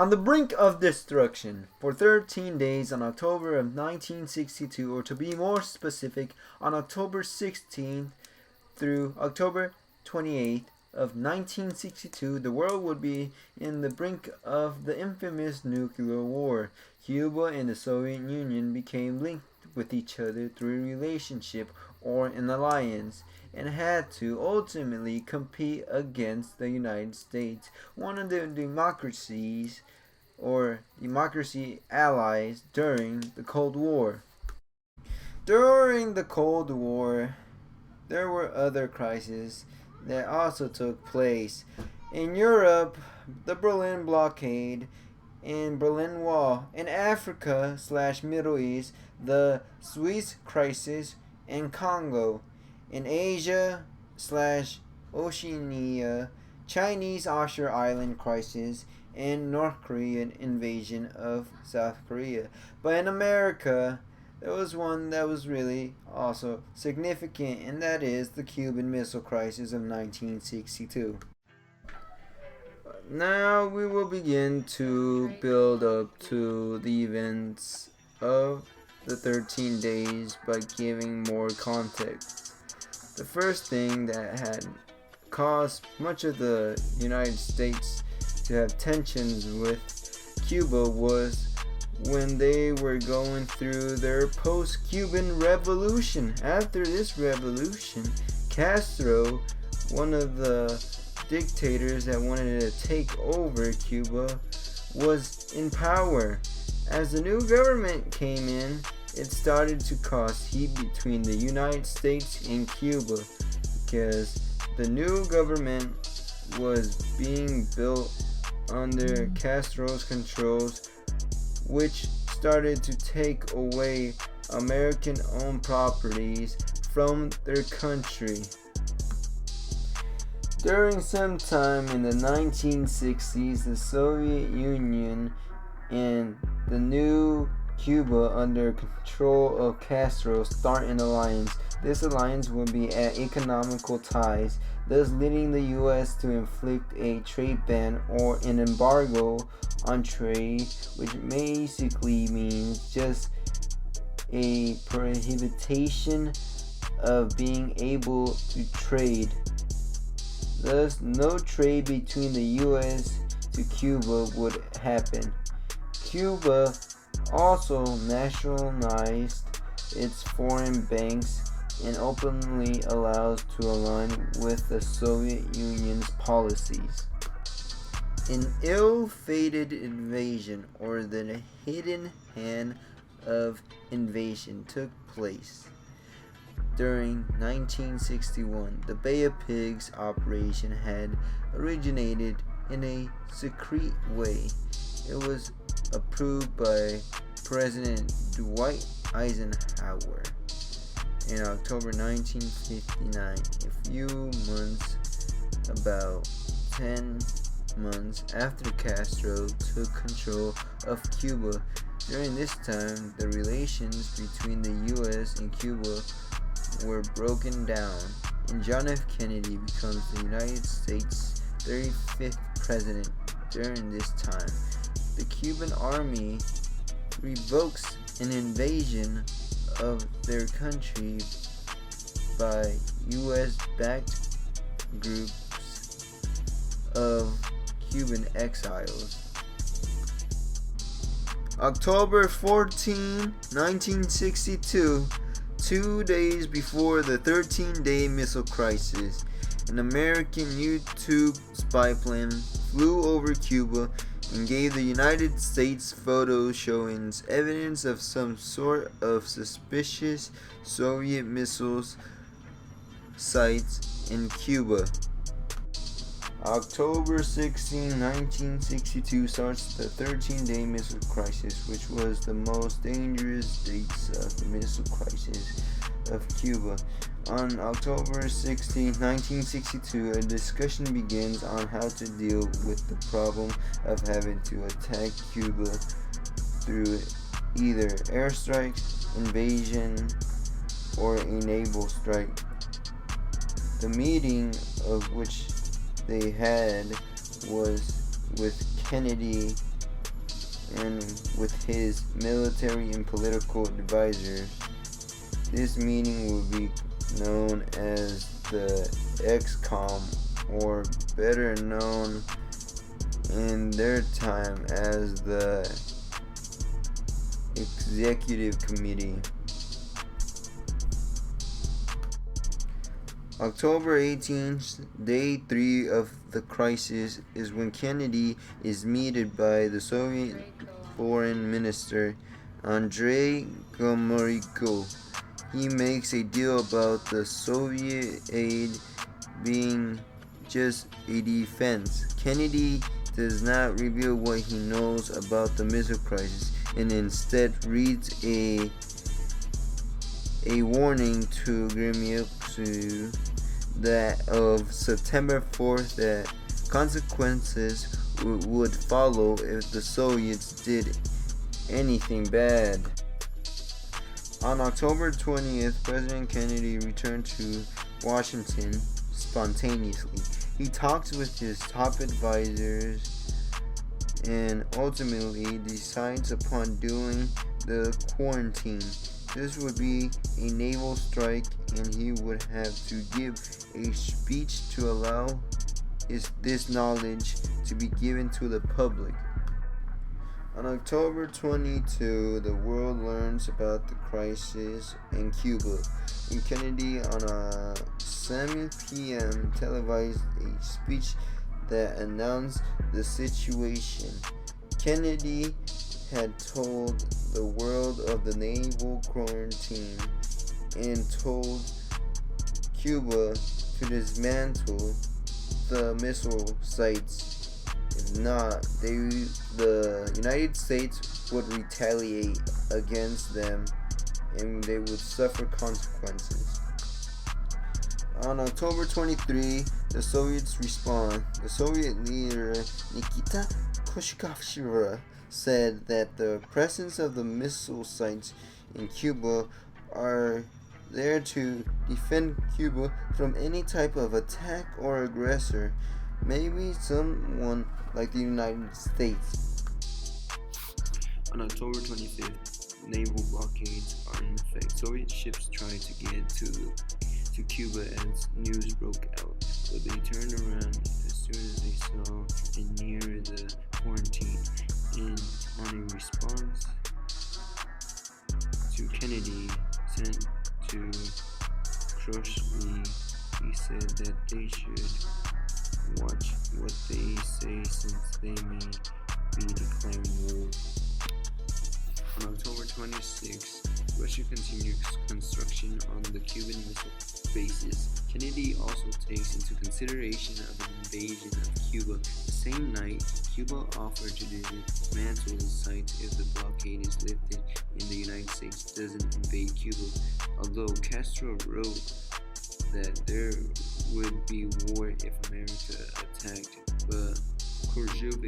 On the brink of destruction for 13 days on October of 1962, or to be more specific, on October 16th through October 28th of 1962, the world would be in the brink of the infamous nuclear war. Cuba and the Soviet Union became linked with each other through a relationship or an alliance, and had to ultimately compete against the United States, one of the democracy allies during the Cold War. During the Cold War, there were other crises that also took place. In Europe, the Berlin blockade and Berlin Wall. In Africa/Middle East, the Suez crisis and Congo. In Asia/Oceania, Chinese offshore island crisis and North Korean invasion of South Korea. But in America, there was one that was really also significant, and that is the Cuban Missile Crisis of 1962. Now we will begin to build up to the events of the 13 days by giving more context. The first thing that had caused much of the United States to have tensions with Cuba was when they were going through their post-Cuban revolution. After this revolution, Castro, one of the dictators that wanted to take over Cuba, was in power. As the new government came in, it started to cause heat between the United States and Cuba, because the new government was being built under Castro's controls, which started to take away American-owned properties from their country. During some time in the 1960s, the Soviet Union and the new Cuba under control of Castro start an alliance. This alliance would be at economical ties, thus leading the U.S. to inflict a trade ban or an embargo on trade, which basically means just a prohibition of being able to trade. Thus, no trade between the U.S. to Cuba would happen. Cuba also nationalized its foreign banks and openly allows to align with the Soviet Union's policies. An ill-fated invasion, or the hidden hand of invasion, took place. During 1961, the Bay of Pigs operation had originated in a secret way. It was approved by President Dwight Eisenhower in October 1959, about 10 months after Castro took control of Cuba. During this time, the relations between the U.S. and Cuba were broken down, and John F. Kennedy becomes the United States' 35th president. During this time, the Cuban army revokes an invasion of their country by U.S.-backed groups of Cuban exiles. October 14, 1962, 2 days before the 13-day missile crisis, an American U-2 spy plane flew over Cuba and gave the United States photos showing evidence of some sort of suspicious Soviet missiles sites in Cuba. October 16, 1962 starts the 13-day missile crisis, which was the most dangerous dates of the missile crisis of Cuba. On October 16, 1962, a discussion begins on how to deal with the problem of having to attack Cuba through either airstrike, invasion, or a naval strike. The meeting of which they had was with Kennedy, and with his military and political advisors. This meeting will be known as the XCOM, or better known in their time as the Executive Committee. October 18th, day 3 of the crisis, is when Kennedy is meted by the Soviet Foreign Minister Andrei Gromyko. He makes a deal about the Soviet aid being just a defense. Kennedy does not reveal what he knows about the missile crisis and instead reads a warning to Gromyko that of September 4th that consequences would follow if the Soviets did anything bad. On October 20th, President Kennedy returned to Washington spontaneously. He talked with his top advisors and ultimately decides upon doing the quarantine. This would be a naval strike, and he would have to give a speech to allow this knowledge to be given to the public. On October 22, the world learns about the crisis in Cuba, and Kennedy, on a 7 p.m., televised a speech that announced the situation. Kennedy had told the world of the naval quarantine and told Cuba to dismantle the missile sites. If not, the United States would retaliate against them and they would suffer consequences. On October 23, the Soviets respond. The Soviet leader Nikita Khrushchev said that the presence of the missile sites in Cuba are there to defend Cuba from any type of attack or aggressor, maybe someone like the United States. On October 25th, naval blockades are in effect. Soviet ships tried to get to Cuba as news broke out, but they turned around as soon as they saw it near the quarantine. And on a response to Kennedy sent to Khrushchev, he said that they should watch what they say since they may be declaring war. On October 26, Russia continued construction on the Cuban Missile bases. Kennedy also takes into consideration of an invasion of Cuba. The same night, Cuba offered to dismantle the site if the blockade is lifted and the United States doesn't invade Cuba, although Castro wrote that there would be war if America attacked, but Khrushchev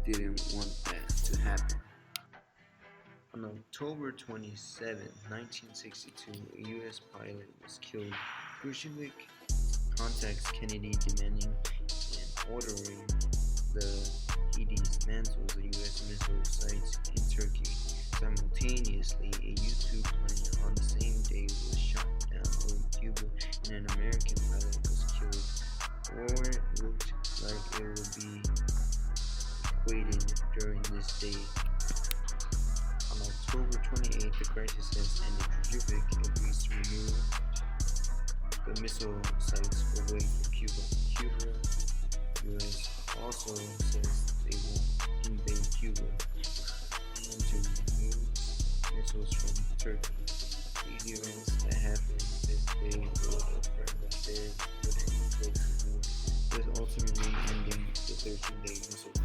didn't want that to happen. On October 27, 1962, a U.S. pilot was killed. Khrushchev contacts Kennedy demanding and ordering he dismantles the U.S. missile sites in Turkey. Simultaneously, a U-2 plane on the same day was shot down over Cuba and an American pilot was killed. War looked like it would be equated during this day. On October 28th, the crisis has ended. Khrushchev agrees to remove the missile sites away from Cuba. U.S. also says they won't invade Cuba and to remove missiles from Turkey. These events that happened this day will affirm that there wouldn't go to war, thus ultimately ending the 13-day missile